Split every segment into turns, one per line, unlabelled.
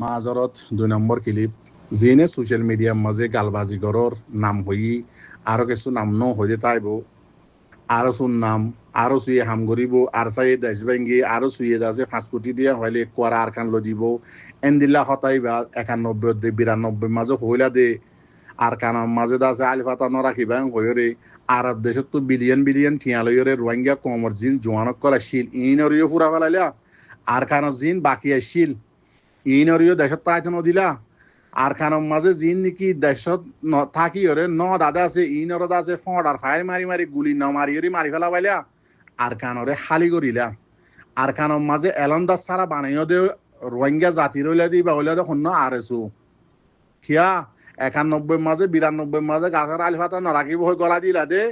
মাজৰত 2 number clip যিনে social মিডিয়াৰ মাজে গালবাজিগৰৰ নাম হৈ আৰু কিছু নাম ন হৈ তাইব আৰু চোন নাম আৰু চুয়ে হাম কৰিব আৰু চাই দেশবেংগি আৰু চুয়ে দাসে 5 কোটি দিয়া হলে কোয়ারা আর খান লো দিব এন্দিল্লা হতাই বা 91 92 মাঝে হইলা দে আর কানার মাঝে দাসে আলিফাতা ন রাখিবা হইরে আরব দেশত তো বিলিয়ন বিলিয়ন ঠিয়া লইরে রোহিঙ্গা কমর জিন জোয়ানক করা শিল ইনরিও পুরা ফেলাইলা আর কানার জিন বাকি আসিল ইনরিও দেশত তাইতো নদিলা আর খানোর মাঝে জিন নাকি দেশত থাকি ওরে ন দাদা আছে ইনর আছে ফড়ার ফায়ার মারি মারি গুলি ন মারি মারি ফেলা পাইলা আর খানরে খালি করিলা আর খানোর মাঝে এলন্দা সারা বানাইও দে রোহিঙ্গা জাতির হইলা দি বা হইলা দে শূন্য আর এসু খিয়া 91 মাঝে 92 মাঝে গাছর আলিফাতা নরাকিব হয়ে গলা দিলা দে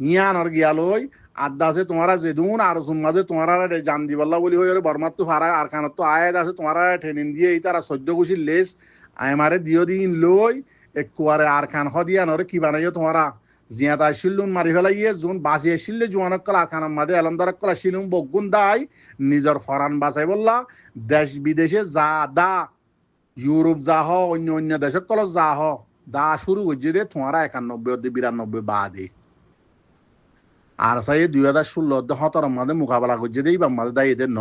ইয়ানর গিয়ালই আড্ডা আছে তোমারা যেদুন আর মাঝে তোমারা জান দিবাল্লা বলি হয়ে বর্মার তো হারা আর খানত তো আয়াত আছে তোমারা ট্রেনিং দিয়ে এই তারা 14 গুছির লেস আমারে দিও দিন লই একবারে আর খান হদিয়া নরে কি বানাইও তোমারা জিয়াতা শিল্লুন মারি ফেলাইয়ে জোন বাঁচিয়ে শিললে জোয়ানক কলা আর খানার মাঝে এলমদারক কলা শিলুন বগুন দাই নিজের ফরান বাঁচাই বললা দেশ বিদেশে যা দা ইউরোপ যা হ অন্য অন্য দেশক কল যা হ দা শুরু করছে দে তোমারা 91 92 আর সাই 2016 মাঝে মোকাবেলা করছে দেই বা মাঝে দাই এদের ন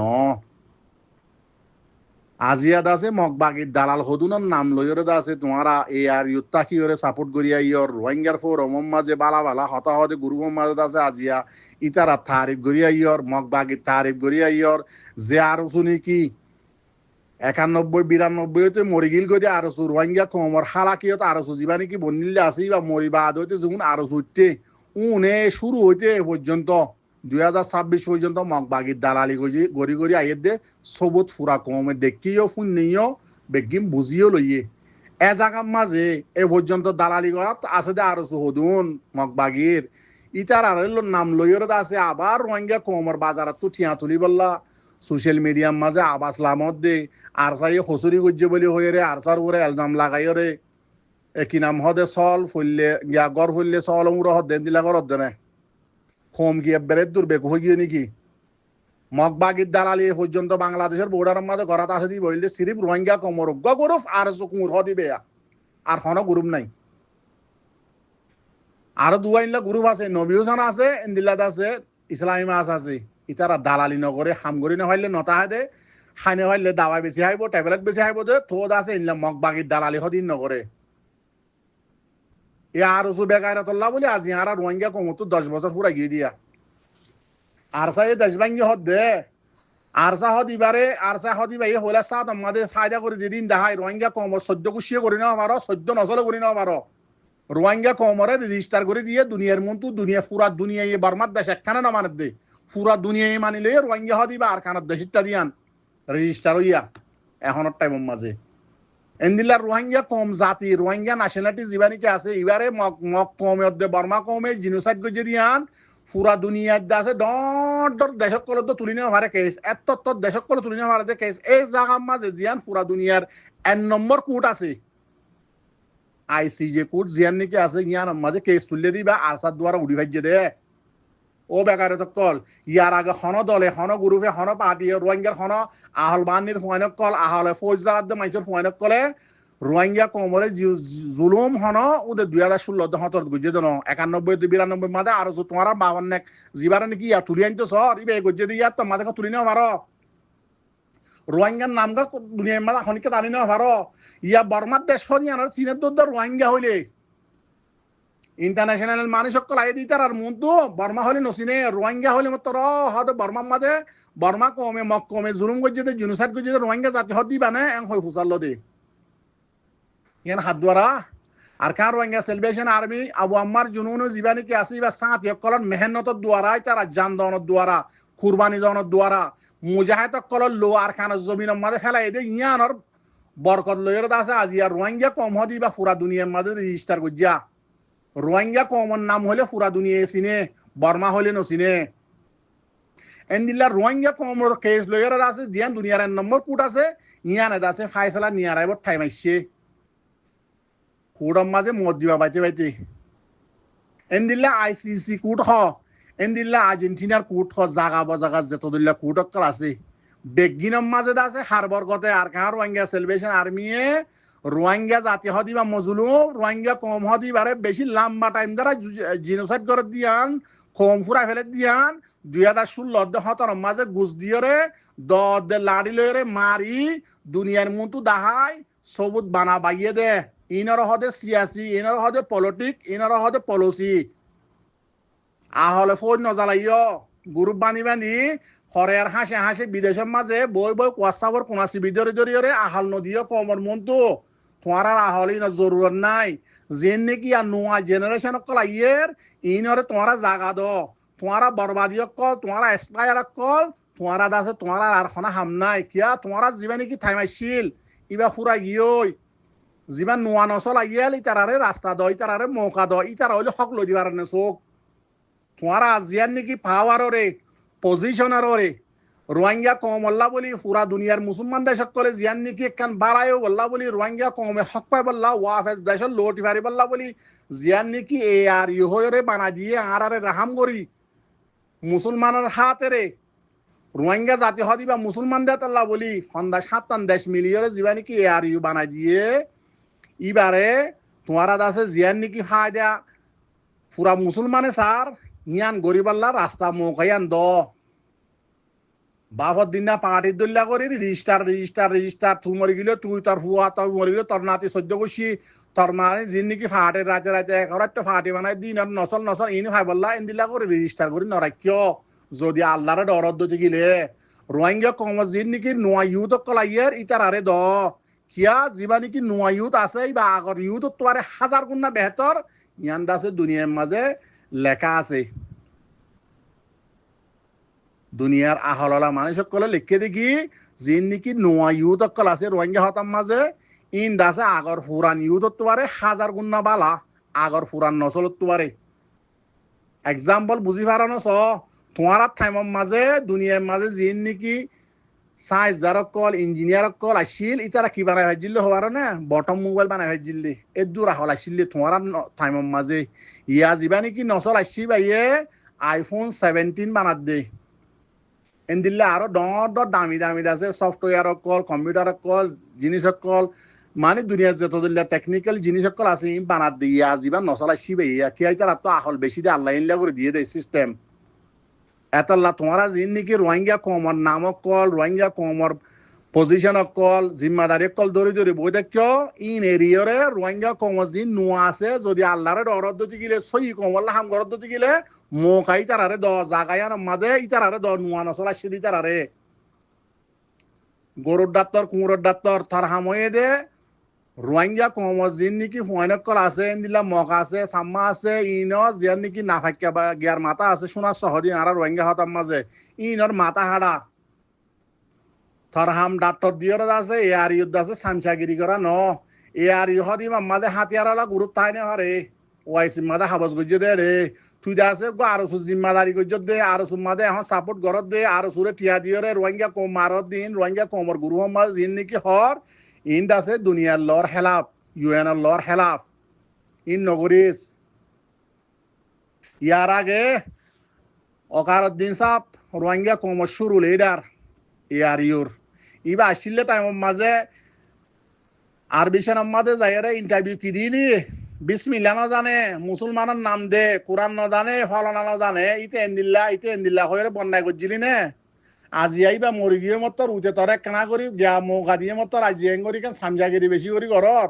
আজিয়া দাসে মগবাগির দালাল হদুনের নাম লইরে দাসে তোমারা এ আর ইউত্তা কি ওরে সাপোর্ট করিয়া ইয়র রোহিঙ্গার ফোরম মাঝে বালা বালা হতা হতে গুরুম মাঝে দাসে আজিয়া ইতারা তারিফ করিয়া ইয়র মগবাগির তারিফ করিয়া ইয়র যে আর শুনি কি 91 92 মরি গিল গদি আর রোহিঙ্গা কমর হালাকিয়ত আর জীবানি কি বনিলে আসি বা মরি বাদ হইতে যখন আর উঠতে উনে শুরু হইতে পর্যন্ত 2026 পর্যন্ত মগবাগির দালালি গড়ি গড়ি আইয়ে দে সবুত ফুরা কমে দেখিও শুনিও বেগিম বুঝিও লইয়ে এ জায়গার মাঝে এ পর্যন্ত দালালি করাত আছে দে আর হদুন মগবাগির ইতার আর নাম লইয়ের আছে আবার রোহিঙ্গা কমর বাজারত তো ঠিয়া তুলি বললা সোশ্যাল মিডিয়ার মাঝে আবাস লামত দে আর চাই হসুরি গজ্জে বলি হয়ে রে আর চার উপরে এলজাম লাগাই রে কি নাম হদে চল ফুললে গিয়া গড় ফুললে চল মুড় হদ দেন দিলা গড় দেনে হোম গিয়ে বেড়ে দূর বেকু হয়ে গিয়ে নাকি মগবাগির দালালি পর্যন্ত বাংলাদেশের বর্ডারের মাঝে ঘরাত আছে দি বললে সিরিপ রোহিঙ্গা কমর গরুফ আর চুকুর হদি বেয়া আর হন গ্রুপ নাই আরো দুয়াইনলা গ্রুপ আছে নবী হোসেন আছে ইন্দিল্লাদ আছে ইসলামী মাস আছে ইতারা দালালি নগরে হামগরি না হইলে নতা হাইদে খাইনে হইলে দাওয়াই বেশি হাইব ট্যাবলেট বেশি হাইব দে থোদ আছে ইনলা মগবাগির দালালি হদিন নগরে এ আর উসু বেকায়রতল্লাহ বলে আজি আর রোহিঙ্গা কমর তো 10 বছর পুরা গিয়ে দিয়া আরসা এ দেশ ভাঙ্গি হদ দে আরসা হদ ইবারে আরসা হদ ইবা এ হইলা সাত আমাদের ফায়দা করে দিদিন দেখাই রোহিঙ্গা কমর 14 কুশিয়ে করি না আমারও 14 নসলে করি না আমারও রোহিঙ্গা কমরে রেজিস্টার করে দিয়ে দুনিয়ার মন্তু দুনিয়া পুরা দুনিয়া এ বার্মার দেশ একখানে না মানে দে পুরা দুনিয়া মানিলে রোহিঙ্গা হদ ইবা আর খানার দেশ ইত্যাদি দিয়ান রেজিস্টার হইয়া এখনের টাইমের মাঝে এন্দিল্লা রোহিঙ্গা কম জাতি রোহিঙ্গা ন্যাশনালিটি জীবানিকে আছে এবারে মক কমে অর্ধে বর্মা কমে জিনোসাইড গজে দিয়ান পুরা দুনিয়ার আছে ডর দেশক কলে তো তুলি নেওয়া ভারে কেস এত দেশক কলে তুলি নেওয়া ভারে কেস এই জায়গার মাঝে জিয়ান পুরা দুনিয়ার 1 নম্বর কোর্ট আছে আইসিজে কোর্ট জিয়ান নাকি আছে ইয়ান মাঝে কেস তুললে দিবা আরসার দ্বারা উড়ি ভাজ্যে দে ও বেকারে তো কল ইয়ার আগে হন দলে হন গ্রুপে হন পার্টি রোহিঙ্গার হন আহল বাহিনীর ফুয়াইনক কল আহলে ফৌজদার মানুষের ফুয়াইনক কলে রোহিঙ্গা কমলে জুলুম হন ওদের 2016 হতর গুজে দেন 91 92 মাঝে আর তোমার বাবার নেক জিবার নাকি ইয়া তুলি আনতো সর ইবে গুজে দিয়ে তো মাঝে তুলি নেওয়া ভারো রোহিঙ্গার নামটা দুনিয়ার মাঝে এখনকে টানি নেওয়া ভারো ইয়া বর্মার দেশ হরিয়ানার চীনের দর রোহিঙ্গা হইলে ইন্টারন্যাশনাল মানুষ সকল আই দিতার আর মন্তু বর্মা হলে নসিনে রোহিঙ্গা হলে মতো হয়তো বর্মার মাঝে বর্মা কমে মক কমে জুলুম গজ্জে জুনুসাইড গজ্জে রোহিঙ্গা জাতি হদ দিবা না এং হই ফুসাল্লো দে ইয়ান হাত দ্বারা আর কার রোহিঙ্গা সেলিব্রেশন আর্মি আবু আম্মার জুনুন জীবানি কি আসি বা সাত একলন মেহনতর দ্বারাই তারা জান দনের দ্বারা কুরবানি দনের দ্বারা মুজাহিদ কলর লো আর খানের জমিনের মাঝে ফেলাই দে ইয়ানর বরকত লইয়ের আছে আজি আর রোহিঙ্গা কম হদি বা পুরা দুনিয়ার মাঝে রেজিস্টার গজ্জা রোহিঙ্গা কমন নাম হলে পুরা দুনিয়া চিনে বর্মা হলে নচিনে এন্দিল্লা রোহিঙ্গা কমর কেস লইয়ার আছে জিয়ান দুনিয়ার 1 নম্বর কোর্ট আছে ইয়ান আছে ফাইসলা নিয়ার আইব ঠাই মাইছে কোর্টর মাঝে মত দিবা বাইতে বাইতে এন্দিল্লা আইসিসি কোর্ট হ এন্দিল্লা আর্জেন্টিনার কোর্ট হ জাগা বজাগা যতদুল্লা কোর্ট অক্কল আছে বেগিনম মাঝে আছে হারবর গতে আর কাহা রোহিঙ্গা সেলিব্রেশন আর্মিয়ে রোহিঙ্গা জাতি হদি বা মজলুম রোহিঙ্গা কম হদি বারে বেশি লম্বা টাইম দ্বারা জিনোসাইড করে দিয়ান কম ফুরা ফেলে দিয়ান 2016 মাঝে গুজ দিয়রে দে লাড়ি লয়রে মারি দুনিয়ার মতো দাহাই সবুত বানা বাইয়ে দে ইনর হদে সিয়াসি ইনর হদে পলিটিক ইনর হদে পলিসি আহলে ফোন নজালাইয় গ্রুপ বানি বানি হরের হাসে হাসে বিদেশের মাঝে বই বই কোয়াসাবর কোনাসি বিদরে জরিয়রে আহাল নদীয় কমর মন্তু তোমার আর আহলি না জরুরত নাই যেন নাকি আর নোয়া জেনারেশন কল আইয়ের ইনরে তোমারা জাগা দ তোমারা বরবাদী কল তোমারা এক্সপায়ার কল তোমারা দাসে তোমারা আর খনা হাম নাই কিয়া তোমারা যিবা নাকি থাইমাইছিল ইবা ফুরা গিয়ই যিবা নোয়া নচল আইয়াল ইতারারে রাস্তা দ ইতারারে মৌকা দ ইতারা হইলে হক লই দিবার নে চোখ তোমারা আজিয়ার নাকি পাওয়াররে পজিশনাররে রোহিঙ্গা কম আল্লাহ বলি পুরা দুনিয়ার মুসলমান দেশ সকলে জিয়ান নাকি একখান বাড়ায়ও বল্লা বলি রোহিঙ্গা কমে হক পাই বল্লা ওয়াফেস দেশের লোটি ফারি বল্লা বলি জিয়ান নাকি এ আর ইহরে বানা দিয়ে আরে রাহাম করি মুসলমানের হাতেরে রোহিঙ্গা জাতি হদি বা মুসলমান দেত আল্লাহ বলি ফন্দা 7 দেশ মিলিয়রে জিবা নাকি এ আর ইউ বানা দিয়ে ইবারে তোমারা দাসে জিয়ান নাকি ফায়দা পুরা মুসলমানে সার ইয়ান গরিবাল্লা রাস্তা মৌকাইয়ান দ বাবর দিন না পার্টির দল্লা করি রেজিস্টার তুই মরি গেলে তুই তোর ফুয়া তোর মরি গেলে তোর নাতি সহ্য করছি তোর মানে যিনি নাকি ফাটে রাতে একটা ফাটি বানাই দিন আর নসল ইনি ভাই বললা এন দিলা করে রেজিস্টার করি নরাক্য যদি আল্লাহরে ডরত দিতে গেলে রোহিঙ্গা কম যিনি নাকি নোয়া ইউথ কলাইয়ের ইতার আরে দ কিয়া যিবা নাকি নোয়া ইউথ আছে বা আগর ইউথ তোয়ারে 1000 গুণ না বেহতর ইয়ান দাসে দুনিয়ার মাঝে লেখা আছে দুনিয়ার আহললা মানুষ সকলে লিখে দেখি যিন নাকি নোয়া ইউথ অকল আছে রোহিঙ্গা হতাম মাঝে ইন দাসে আগর ফুরান ইউথ পারে 1000 গুণ না বালা আগর ফুরান নচল পারে এক্সাম্পল বুঝি পারানো চ তোমার টাইমের মাঝে দুনিয়ার মাঝে যিন নাকি সাইন্স যারকল ইঞ্জিনিয়ার কল আসিল ইতারা কি বানাই ভাজিল হওয়ার না বটম মোবাইল বানাই ভাজিল এদূর আহল আসিল তোমার টাইমের মাঝে ইয়া যাবা নাকি নচল আসছি বাইয়ে আইফোন 17 বানাত দে এন্দিল্লা আরো ডর দামি আছে সফটওয়্যার কল কম্পিউটার কল জিনিস কল মানে দুনিয়ার যত দিল্লা টেকনিক্যাল জিনিস কল আছে বানাত দিয়ে ইয়া যাবা নচল আসছি বাইয়া কি আইতার তো আহল বেশি দে আল্লাহ ইল্লা করে দিয়ে দেয় সিস্টেম এতাল্লা তোমারা যিন নাকি রোহিঙ্গা কমর নামক কল রোহিঙ্গা কমর পজিশন কল জিম্মাদারি কল দরি বই দেখ ইন এরিয়রে রোহিঙ্গা কমর যিন নোয়া আছে যদি আল্লাহরে ডরত দিতে গেলে সই কমল্লা হাম গরত দিতে গেলে মোকাই তারারে দ জাগায়ান মাদে ইতারারে দ নোয়া নসল আসছে দি তারারে গরুর ডাক্তার কুমুরের ডাক্তার তার হাময়ে দে রোহিঙ্গা কমর যিন নাকি ফয়নক কল আছে দিলা মকা আছে সাম্মা আছে ইনস যার নাকি নাফাক্কা বা গিয়ার মাথা আছে সোনা সহদিন আর রোহিঙ্গা হতাম মাঝে ইনর মাথা হাড়া তার হাম ডাক্তার দিয়র আছে এ আর ইউদ আছে সামসাগিরি করা ন এ আর ইউ হদি মাঝে হাতিয়ারালা গুরুত্ব তাই না হারে ওয়াইসি মাদে হাবস গজ্জে দে রে তুই আছে গো আরো সু জিম্মাদারি গজ্জ দে আরো সু মাদে এখন সাপোর্ট গরত দে আরো সুরে টিয়া দিয়রে রোহিঙ্গা কম মারত দিন রোহিঙ্গা কমর গুরু মাঝ যিন নাকি হর ইন আছে দুনিয়ার লর হেলাফ ইউএন লর হেলাফ ইন নগরিস ইয়ার আগে অকারুদ্দিন সাহ রোহিঙ্গা কমর শুরু লিডার ইয়ার ইউর ইবা আসলে টাইমের মাঝে আরবিশন মাঝে যাইরে ইন্টারভিউ কি দিলি বিসমিল্লা না জানে মুসলমানের নাম দে কোরআন না জানে ফলানা না জানে ইতে এন্দিল্লা হয়ে বন্যায় করছিলি নে আজি আইবা মরি গিয়ে মত উঠে তরে কেনা করি গিয়া মৌকা দিয়ে মত আজি করি কেন সামজাগিরি বেশি করি ঘরর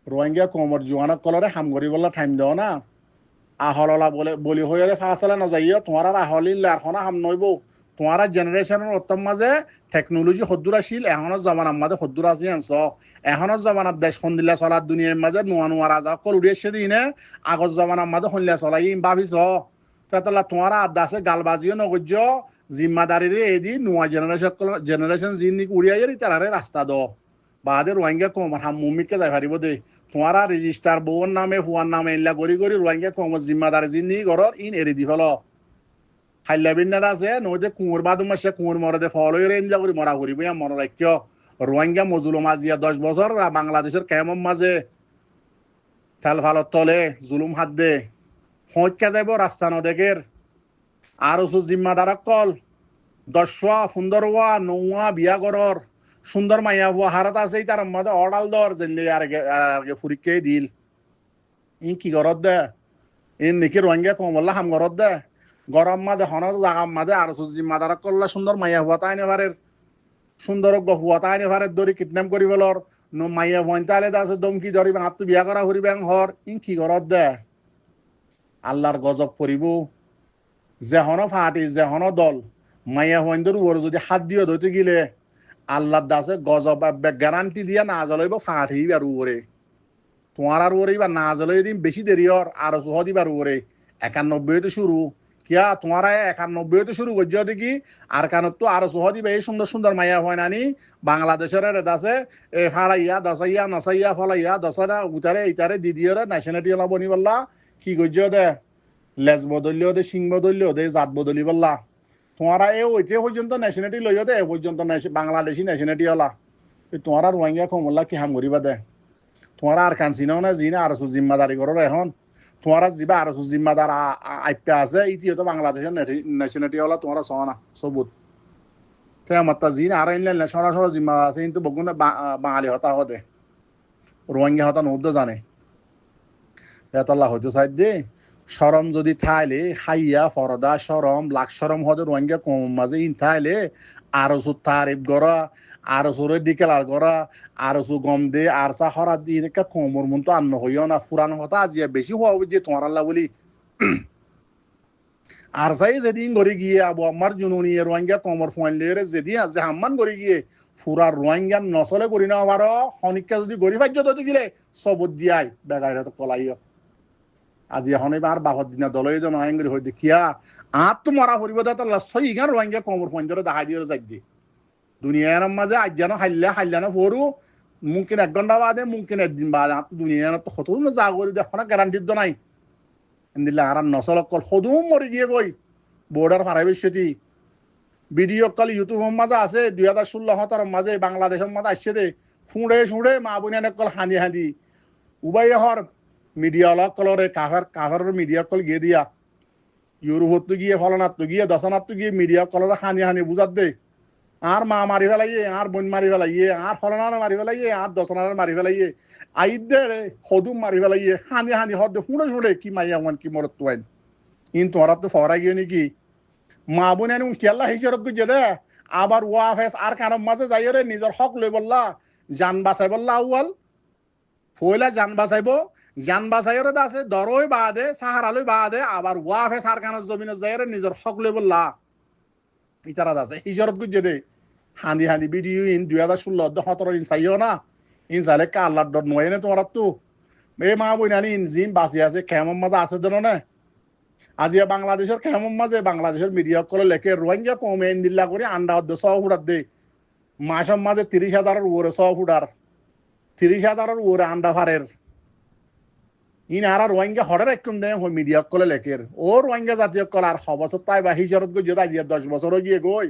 রোহিঙ্গা কমর জোয়ানক কলরে হাম করি বললা টাইম দেও না আহললা বলি হয়ে ফাঁসালে না যাইও তোমার আর আহলিল্লা আর হাম নইব তোমার জেনারেশনের উত্তম মাঝে টেকনোলজি সদ্দুর আসিল এখনের জমানার মাঝে সদ্দুর আসি আনছ এখনের জমানার দেশ সন্দিল্লা চলার দুনিয়ার মাঝে নোয়া রাজা কল উড়িয়েছে দিনে আগর জমানার মাঝে সন্দিল্লা চলাই ভাবিছ তাহলে তোমার আদা আছে গালবাজিও নগর্য জিম্মাদারিরে এদি নোয়া জেনারেশন যিন উড়িয়াই তারারে রাস্তা দ বাদে রোহিঙ্গা কমর হাম মুমিকে যাই পারিব দে তোমার রেজিস্টার বউর নামে ফুয়ার নামে এলা করি রোহিঙ্গা কমর জিম্মাদারি যিনি ঘর ইন এরি দি ফেল হাইলা বিন্দাদ আছে নদে কুঁর বাদু মাসে কুঁর মরদে ফল হয়ে এনলা করি মরা করিব মনে রাখ্য রোহিঙ্গা মজুলুম আজিয়া 10 বছর বাংলাদেশের কেমন মাঝে তেল ফালত তলে জুলুম হাত দে ফঁকা যাইব রাস্তা নদেকের আর ওসু জিম্মাদার কল দশওয়া সুন্দরওয়া নৌয়া বিয়া গরর সুন্দর মাইয়া বুয়া হারাত আছে তার মধ্যে অর্ডাল দর জেলে আর ফুরিকে দিল ই কি গরত দে ইন নাকি রোহিঙ্গা কমল্লা হাম গরত দে গরম মাদে হনর জাগাম মাদে আর সুজি মাদার করলা সুন্দর মাইয়া হুয়া তাই নেভারের সুন্দর হুয়া তাই নেভারের দড়ি কিডন্যাপ করি বলর নো মাইয়া ভয়তালে দাসে দমকি ধরি হাত তো বিয়া করা হরি ব্যাং হর ই কি গরত দে আল্লাহর গজব পড়িব যেহন ফাটি যেহন দল মাইয়া হইন্দর ওর যদি হাত দিয়ে ধরতে গেলে আল্লাহর দাসে গজব গ্যারান্টি দিয়া না জ্বলাইব ফাটি আর ওরে তোমার আর ওরে বা না জ্বলাই দিন বেশি দেরি হর আর সহ দিবার ওরে 91 শুরু কিয়া তোমার 91 শুরু করছে দেখি আর কানত তো আর সহ দিবে এই সুন্দর সুন্দর মাইয়া হয় নানি বাংলাদেশের দাসে এ ফাড়াইয়া দসাইয়া নসাইয়া ফলাইয়া দশরা উতারে ইতারে দিদিওরে ন্যাশনালিটি হলা বনি বললা কি করছে দে লেজ বদলিও দে সিং বদলিও দে জাত বদলি বললা তোমারা এ ওইতে পর্যন্ত ন্যাশনালিটি লইও দে এ পর্যন্ত বাংলাদেশি ন্যাশনালিটি হলা তোমার আর রোহিঙ্গা কমলা কি হাম করিবা দে তোমার আর কানছিনাও না জিনা আর জিম্মাদারি করো এখন তোমার যিবা আর জিম্মাদার আইপা আছে ইতিও তো বাংলাদেশের ন্যাশনালিটি হলা তোমার সনা সবুত আমার জিন আর আইনলে সরাসরি জিম্মা আছে কিন্তু বগুন বাঙালি হতা হদে রোহিঙ্গা হতা নৌদ্দ জানে এতলা হয়তো সাইড দে সরম যদি থাইলে হাইয়া ফরদা সরম লাখ সরম হদে রোহিঙ্গা কম মাঝে ইন থাইলে আরো সু তারিফ গড়া আরো সুরে ডিকেলার গড়া আরো সু গম দে আর সা হরা দি এনেকা কমর মন তো আন্ন হইও না ফুরান কথা আজিয়া বেশি হওয়া যে তোমার আল্লাহ বলি আর সাই যেদিন গড়ি গিয়ে আবু আমার জুনুনি রোহিঙ্গা কমর ফোয়াইলে যেদিন আছে হাম্মান গড়ি গিয়ে ফুরা রোহিঙ্গা নচলে করি না আবার হনিকা যদি গড়ি ভাজ্য তো গিলে সবত দিয়াই বেগাইরা তো কলাইও আজি এখন এবার বাহর দিনা দলই জন আইঙ্গরি হই দেখিয়া আর তো মরা ফুরিব তার লসই ইগান রোহিঙ্গা কমর ফোয়াইলে দেখাই দিয়ে যাই দিয়ে দুনিয়ার মাঝে আজ যেন হাইলানো ফরু মুমকিন 1 ঘন্টা বাদে মুমকিন একদিন বাদে আর তো দুনিয়ার তো কত যা করি দেখো না গ্যারান্টি তো নাই দিলে আর নসল কল সদুম মরি গিয়ে গই বর্ডার ফারাইবেশতি ভিডিও কল ইউটিউবের মাঝে আছে 2016 মাঝে বাংলাদেশের মাঝে আসছে দে ফুঁড়ে মা বোনের কল হানি হানি উবাই হর মিডিয়া অলক কলরে কাফার মিডিয়া কল গিয়ে দিয়া ইউরোপত তো গিয়ে ফলনাত তো গিয়ে দশনাত তো গিয়ে মিডিয়া কলরে হানি বুঝাত দে আর মা মারি ফেলাইয়ে আর বোন মারি ফেলাইয়ে আর ফলনার মারি ফেলাইয়ে আর দশনার মারি ফেলাইয়ে আইদে সদুম মারি ফেলাইয়ে হানি হদ ফুঁড়ে কি মাইয়া মান কি মরত তোয়াইন ইন তোমার তো ফরা গিয়ে নাকি মা বোন এনে কেল্লা হিসরত গুজে দে আবার ওয়াফেস আর কারণ মাঝে যাইয়ে রে নিজের হক লই বললা জান বাঁচাই বললা আউয়াল ফইলা জান বাঁচাইরে আছে দরই বাদে সাহারালই বাদে আবার ওয়াফেস আর কারণ জমিনে যাইয়ে নিজের হক লই বললা ইতারা আছে হিজরত গুজে দে হান্দি ভিডিও ইন 2016-17 ইন চাইও না ইন চাইলে কাল্লার ডর নয় না তোমার তো এই মা বইনানি ইন জিন বাঁচি আছে কেমন মাঝে আছে দেন না আজিয়া বাংলাদেশের কেমন মাঝে বাংলাদেশের মিডিয়া করে লেখে রোহিঙ্গা কমে ইন্দিল্লা করে আন্ডা হদ্দে 100 ফুটার দে মাসের মাঝে 30,000 ওরে 100 ফুটার 30,000 ওরে আন্ডা ফারের ইন আর রোহিঙ্গা হরের একদম দেয় মিডিয়া কলে লেখের ও রোহিঙ্গা জাতীয় কলার খবর তাই বা হিজরত গিয়ে আজিয়া 10 বছর গিয়ে গই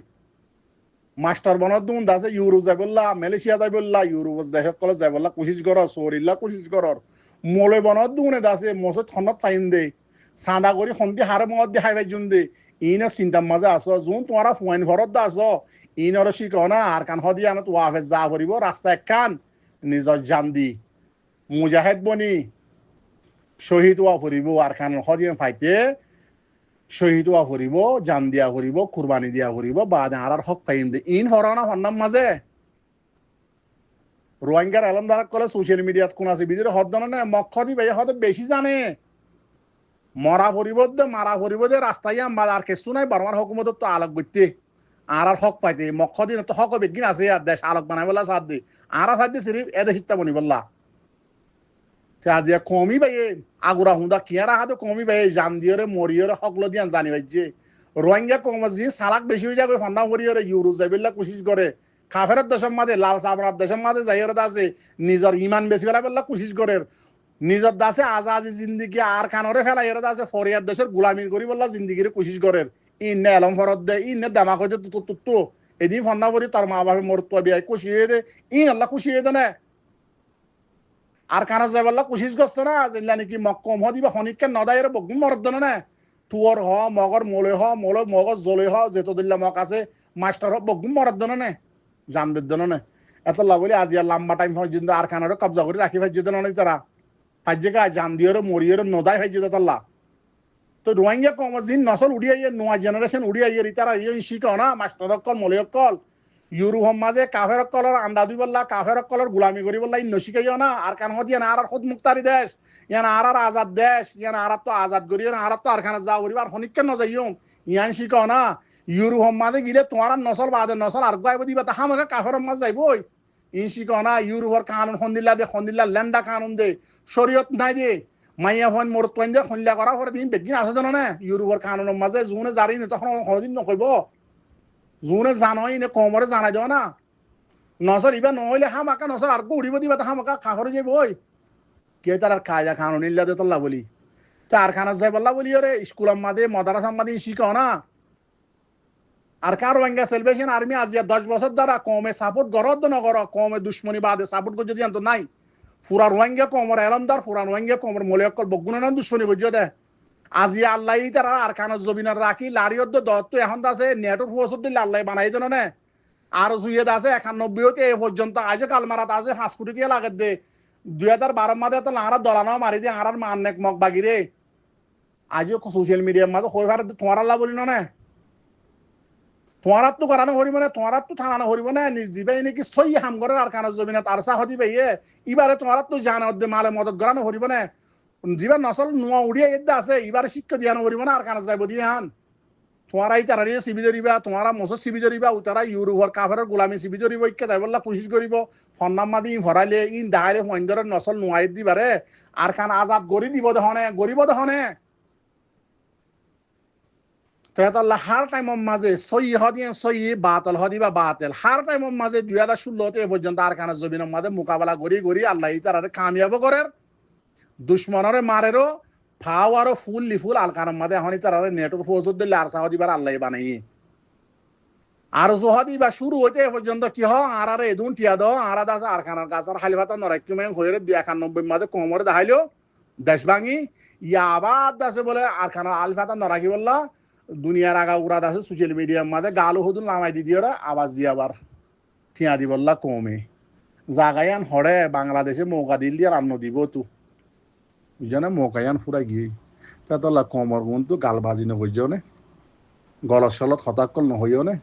মাস্টার বনত দুন দাসে ইউরো যাইবল্লা মালয়েশিয়া যাইবল্লা ইউরোপ দেশক কলে যাইবল্লা কোশিশ কর সরিল্লা কোশিশ কর মলে বনত দুনে দাসে মসে ঠনত ফাইন দে সাদা করি সন্ধি হারে মত দেখাই পাইছুন দে ইনে চিন্তার মাঝে আছো যোন তোমারা ফুয়াইন ঘরত দা আছো ইনর শিকো না আর কান হদিয়া না তো ওয়াফেস যা করিব রাস্তা একখান নিজর জান দি মুজাহিদ বনি শহীদ ওয়া ফুরিব আর কান হদিয়া ফাইতে শহীদ ওয়া ফুরিব জান দিয়া ফুরিব কুরবানি দিয়া ফুরিব বাদে আর হক পাইম দে ইন হরানা হন্নাম মাঝে রোহিঙ্গার আলমদার কলে সোশ্যাল মিডিয়াত কোন আছে বিদির হদ না মক্ষদি ভাই হদ বেশি জানে মারা ফুরিব দে রাস্তায় আমার আর কিছু নাই বর্মার হুকুমত তো আলোক করতে আর হক পাইতে মক্ষদি তো হক বেগিন আছে আর দেশ আলোক বানাই বলা সাথ দি আর সাথ দি সিরিফ এদে হিত্তা বনি বললা আজিয়া কমি ভাই আগুরা হুঁদা কিয়ারা হাতে কমি ভাই জান দিয়রে মরিয়রে হকলো দিয়ান জানি ভাই যে রোহিঙ্গা কম যে সালাক বেশি হয়ে যাবে ফন্ডা মরিয়রে ইউরো যাইবেলা কোশিশ করে কাফের দেশের মাঝে লাল সাবরার দেশের মাঝে যাইরে আছে নিজের ইমান বেশি ফেলা বেলা কোশিশ করে নিজের দাসে আজাজি জিন্দিগি আর কানরে ফেলা এর দাসে ফরিয়াদ দেশের গুলামি করি বললা জিন্দিগির কোশিশ করে ইন্নে এলম ফরত দে ইন্নে দামা কইতে তো এদিন ফন্ডা করি তার মা বাপে মরত বিয়াই খুশিয়ে দে ইন আল্লাহ খুশিয়ে দে না আর কানা যাইবল্লা কোশিশ করছে না যেলা নাকি মক্কম হদিবা হনিককে নদাইরে বগুম মরদ না টুয়ার হ মগর মোলে হ মোলে মগর জলে হ যেত দিল্লা মক আছে মাস্টার হব বগুম মরার দনে নে জামদের দনে নে এত বলি আজি আর লম্বা টাইম পর্যন্ত আর খানারও কবজা করে রাখি ভাজ্য দনে নেই তারা ভাজ্যে গা জাম দিয়ে মরিয়ের নদাই ভাজ্য তাল্লা তো রোহিঙ্গা কমর জিন নসল উড়িয়ে নোয়া জেনারেশন উড়িয়ে তারা শিখাও না মাস্টার অকল মলে অকল ইউরু মাঝে কাফের কলর আন্ডা দুই বললা কাফের কলর গুলামি করি বললা ইন্ন শিখাইও না আর কান হত ইয়ান আর খুদ মুক্তারি দেশ ইয়ান আর আজাদ দেশ ইয়ান আর তো আজাদ করি আর তো আর খানা যাও করি আর হনিককে ন যাইও ইয়ান শিখাও না ইউরু মাঝে গিলে তোমার নসল বাদে নসল আর গাইব দিবা তা হামাকে কাফের মাঝ যাইবই ইন শিখাও না ইউরোপর কানুন খন্দিল্লা দে খন্দিল্লা ল্যান্ডা কানুন দে শরীয়ত নাই দে মাইয়া হন মোর তোন দে খন্দিলা করা পরে দিন বেগিন আছে জানো না ইউরোপর কানুনের মাঝে জুনে জারি নি তখন কোনদিন নকইব জুনে জানোই নে কমরে জানাই দাও না নসর ইবা নহলে হামাকা নসর আর উড়িব দিবা তা হামাকা খাফরে যাইব ওই কে তার আর কায়দা কানুন ইল্লা দে তল্লা বলি তা আর খানা যাই বললা বলি রে স্কুল মাদে মাদ্রাসা মাদে শিখাও না আর কার রোহিঙ্গা সেলিব্রেশন আর্মি আজ 10 বছর দ্বারা কমে সাপোর্ট গরদ ন কর কমে দুশ্মনী বাদে সাপোর্ট করে যদি আনতো নাই ফুরা রোহিঙ্গা কমর এলমদার ফুরা রোহিঙ্গা কমর মলিয়কল বগুনা না দুশ্মনী বুঝিয়ে দে আজি আল্লাহ তারা আর কানত জবিনার রাখি লারিয়ত দত্ত এখন আছে নেটর ফোর্সত দিলে আল্লাহ বানাই দেন না আর জুয়েদ আছে 91 হতে এ পর্যন্ত আজ কালমারাত আছে 5 কোটি টাকা লাগে দে 2012 মাদে তো লারা দলানো মারি দিয়ে আর মাননেক মগ বাগিরে আজও সোশ্যাল মিডিয়ার মাঝে হই ভার তোমার আল্লাহ বলি না তোমার তো করানো হরিব না তোমার তো থানানো হরিব না জিবাই নাকি সই হাম করে আর কানত জবিনা তার সাহ দিবে এবারে তোমার তো জানা মালে মদত করানো হরিব না জীবন নসল নোয়া উড়িয়ে এদ্দা আছে এবার শিক্ষা দিয়ানো করিব না আর কানা যাইব দিয়ে হান তোমার এই তারা সিবি জরিবা তোমার মসর সিবি জরিবা তারা ইউরোপর কাফের গোলামি সিবি জরিব ইকে যাই বললা কোশিশ করিব ফন্নাম্মা দি ভরাইলে ইন দাহাইলে মহিন্দরের নসল নোয়াই দিবারে আর খান আজাদ গড়ি দিব দহনে গরিব দহনে তেতাল্লা হার টাইমের মাঝে সই হদিয়ে সই বাতল হদিবা বাতেল হার টাইমের মাঝে 2016 পর্যন্ত আর কানা জমিনের মাঝে মোকাবেলা করি করি আল্লাহ তারা কামিয়াব করের দুশ্মনরে মারেরও ফাও আরো ফুল লিফুল আলকানের মাঝে এখন তারা নেটওয়ার্ক ফোর্সত দিলে আর সাহদিবার আল্লাহ বানাই আর জহাদি বা শুরু হইতে এ পর্যন্ত কি হয় আর এদুন টিয়া দাও আর আছে আর খানার কাছে আর হালিফাতা নরাক্যমেন হয়ে 91 মাঝে কোমরে দেখাইলো দেশ ভাঙি ইয়া আবার আছে বলে আর খানার আলফাতা নরাকি বললা দুনিয়ার আগা উড়াদ আছে সোশ্যাল মিডিয়ার মাঝে গালো হুদুন নামাই দি দিয়ে আওয়াজ দিয়ে আবার ঠিয়া দি বললা কমে জাগায়ান হরে বাংলাদেশে মৌকা দিল দিয়ে রান্ন দিব তো বুঝছো না মৌকায়ান ফুরা গিয়ে তা তোলা কমর গুণ তো গালবাজি নগর্য নে গলত সলত হতাকল নহইও নে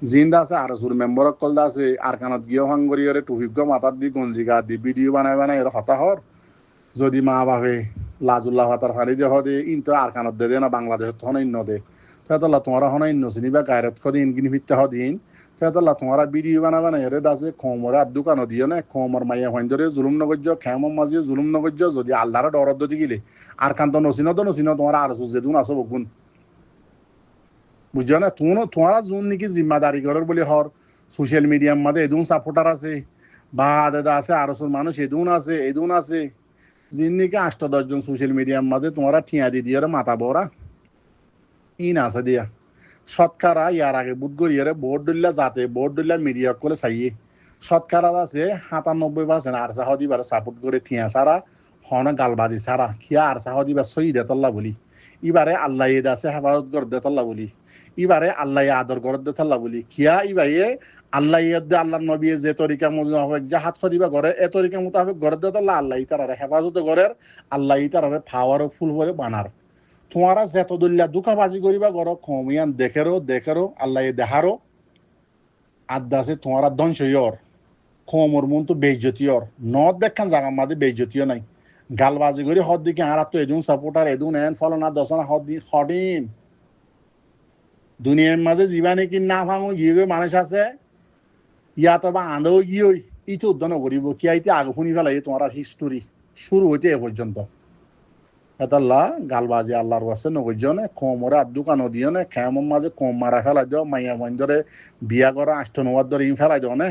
জিন্দা আছে আর সুর মেম্বার কল দা আছে আর কানত গিয়ে হাঙ্গরিয়রে টুফিক মাথার দি গঞ্জি গা দি ভিডিও বানাই এর হতাহর যদি মা বাপে লাজুল্লাহ হাতার ফানি দিয়ে হদে ইন তো আর কানত দে না বাংলাদেশত হন ইন্ন দে তা তোলা তোমার হন ইন্ন চিনিবা গায়রত কদি ইনকিনি ফিরতে হদিন তেতলা তোমারা ভিডিও বানাবে না এরে দাসে খমরে আর দোকানও দিও না খমর মাইয়া হইন্দরে জুলুম নগজ্য খেমর মাঝে জুলুম নগজ্য যদি আল্লাহর ডরদ দি গিলে আর কান্ত নসিন তোমার আর সুজে দুন আসো বগুন বুঝছো না তোমারা জুন নাকি জিম্মাদারি করার বলে হর সোশ্যাল মিডিয়ার মাঝে এদুন সাপোর্টার আছে বা দাদা আছে আরসুর মানুষ এদুন আছে জিন নাকি 8-10 জন সোশ্যাল মিডিয়ার মাঝে তোমারা ঠিয়া দি দিয়ে মাথা বড়া ইন আছে দিয়া শতকরা ইয়ার আগে বুধ গড়িয়ারে ভোট দিল্লা যাতে ভোট দিল্লা মিডিয়া করে চাইয়ে শতকরা আছে 97% আর সাহ দিবার সাপোর্ট করে ঠিয়া সারা হন গালবাজি সারা খিয়া আর সাহ দিবার সই দেতল্লা বলি এবারে আল্লাহ এদ আছে হেফাজত করে দেতল্লা বলি এবারে আল্লাহ আদর করে দেতল্লা বলি খিয়া ইবাইয়ে আল্লাহ দে আল্লাহ নবী যে তরিকা মোতাবেক জাহাত খদিবা করে এ তরিকা মোতাবেক করে দেতল্লা আল্লাহ তারা হেফাজত করের আল্লাহ তারা ফাওয়ার ফুল করে বানার তোমারা যেত দলিয়া দুঃখাবাজি করিবা গর কমিয়ান দেখেরো আল্লাহ দেহারো আদাসে তোমারা ধ্বংসইয়র কমর মন তো বেইজ্জতিয়র নদ দেখান জায়গা মাঝে বেইজ্জতিও নাই গালবাজি করি হদ দিকে আর তো এদুন সাপোর্টার এদুন এন ফলনা দশনা হদিন দুনিয়ার মাঝে জীবানে কি না ভাঙো গিয়ে মানুষ আছে ইয়াত বা আঁধও গিয়ে ইতো উদ্যান করিব কি আইতে আগে শুনি ফেলাই তোমার হিস্টোরি শুরু হইতে এ পর্যন্ত এতাল্লা গালবাজি আল্লাহর ওয়াসে নগজ্জনে কমরে আর দোকানো দিও নে খেমর মাঝে কম মারা ফেলাই দিও মাইয়া মন্দরে বিয়া করা 8-9 ধরে ইন ফেলাই দিও নে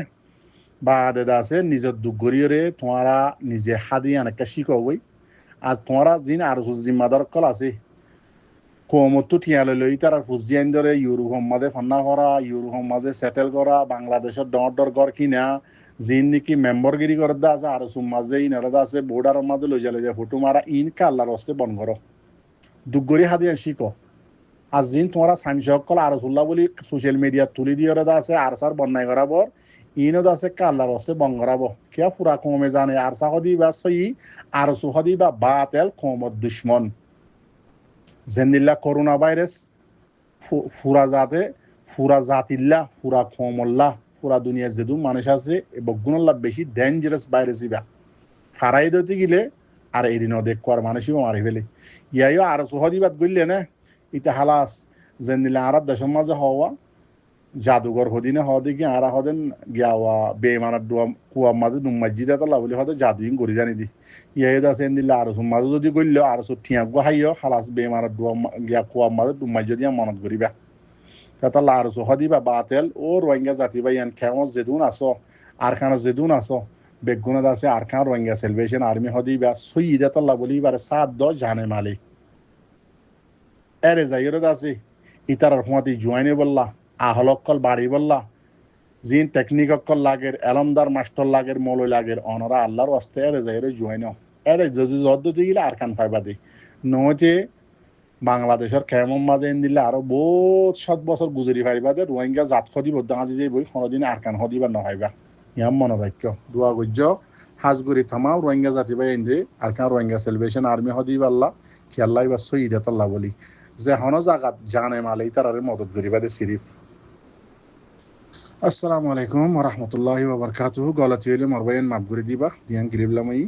বা দাদা আছে নিজের দুঃখ গড়িয়ে তোমারা নিজে হাদি অনেকটা শিখো গই আর তোমারা জিন আর জিম্মাদার কল আছে কমতো ঠিয়ালে লই তারা ফুজিয়ান ধরে ইউরোপ মাঝে ফান্না করা ইউরোপ মাঝে সেটেল করা বাংলাদেশের ডর ঘর কিনা জিন নাকি মেম্বরগিরি করে দা আছে আর মাঝে ইনারা আছে বোর্ডার মাঝে লই যালে যে ফটো মারা ইন কাল্লার হস্তে বন করো দুগরি হাদিয়া শিখো আর জিন তোমরা সামসকল আর রসুল্লাহ বলি সোশ্যাল মিডিয়া তুলি দিয়ে ওরা আছে আর সার বন্যায় করাবর ইনো আছে কাল্লার হস্তে বঙ্গরাব কিয়া পুরা কমে জানে আর সা হদি বা সই আর সু হদি বা বাতেল কমত দুশ্মন জেন্দিল্লা করোনা ভাইরাস ফুরা জাতিল্লা ফুরা কমল্লা পুরা দুনিয়া যেদু মানুষ আছে বগুণল্লা বেশি ডেঞ্জারাস ভাইরাস ইবা ফারাই দতে গিলে আর এরি নদেক কর মানুষও মারি ফেলে ইয়াইও আর সু হদি বাদ গইলে না ইতা হালাস জেন্দিল্লা আর দেশের মাঝে হওয়া জাদুঘর হদিনে হদে কি আরা হদেন গিয়াওয়া বেমানার দোয়া কুয়া মাঝে নুমাজিদা তালা বলে হদে জাদুইন করি জানি দি ইয়ে দাসে দিলে আর মাঝে যদি গইল আর ঠিয়া গুহাইও হালাস বেমানার দোয়া গিয়া কুয়া মাঝে নুমাজি দিয়া মনত করিবা তালা আর হদিবা বাতেল ও রোহিঙ্গা জাতি বা ইয়ান খেম যেদুন আসো আর খান যেদুন আসো বেগুনা দাসে আর খান রোহিঙ্গা সেলভেশন আর্মি হদিবা সইদা তাল্লা বলি বারে 7-10 জানে মালে এরে যাইরে দাসে ইতার রহমতি জুয়াইনে বললা আহলকল বাড়ি বললা জিন টেকনিক অকল লাগের এলমদার মাস্টার লাগের মৌলই লাগের অনরা আল্লাহর অস্তে এরে যাইরে জুয়াইন এরে যদি জদ্দতি গিলে আর খান পাইবা দি নইতে বাংলাদেশের কেমন মাঝে এন দিলে আরো বহুত 7 বছর গুজরি পাইবা দে রোহিঙ্গা জাত খদি বদ্ধ আজি যে বই কোনোদিন আর খান হদিবা নহাইবা ইয়াম মনোবাক্য দোয়া গজ্য হাজগুড়ি থামাও রোহিঙ্গা জাতি বাই এনে আর খান রোহিঙ্গা সেলিব্রেশন আর্মি হদিবা আল্লাহ খেয়াল্লাই বা সইদাতাল্লাহ বলি যে হন জাগাত জানে মালেই তার মদত করিবা দে সিরিফ আসসালামু আলাইকুম ওয়া রাহমাতুল্লাহি ওয়া বারাকাতুহু গলাতি হইলে মরবাইন মাফ করে দিবা দিয়ান গরিবলামাই